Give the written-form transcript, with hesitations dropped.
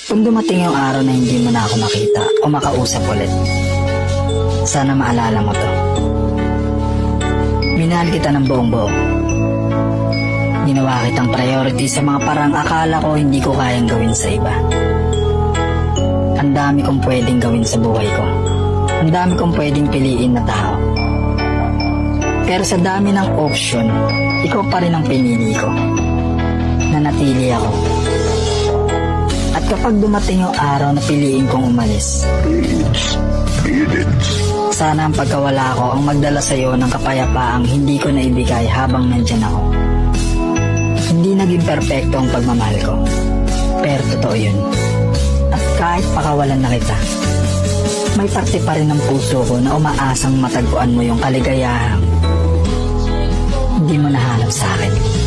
Kung dumating yung araw na hindi mo na ako makita o makausap ulit, sana maalala mo to. Minahal kita ng buong buo. Ginawa kitang priority sa mga parang akala ko hindi ko kayang gawin sa iba. Ang dami kong pwedeng gawin sa buhay ko. Ang dami kong pwedeng piliin na tao. Pero sa dami ng option, ikaw pa rin ang pinili ko. Nanatili ako. At kapag dumating yung araw na piliin kong umalis, sana ang pagkawala ko ang magdala sa'yo ng kapayapaang hindi ko naibigay habang nandyan ako. Hindi naging perpekto ang pagmamahal ko, pero totoo yun. At kahit pakawalan na kita, may parte pa rin ng puso ko na umaasang matagpuan mo yung kaligayahang hindi mo nahanap sa akin.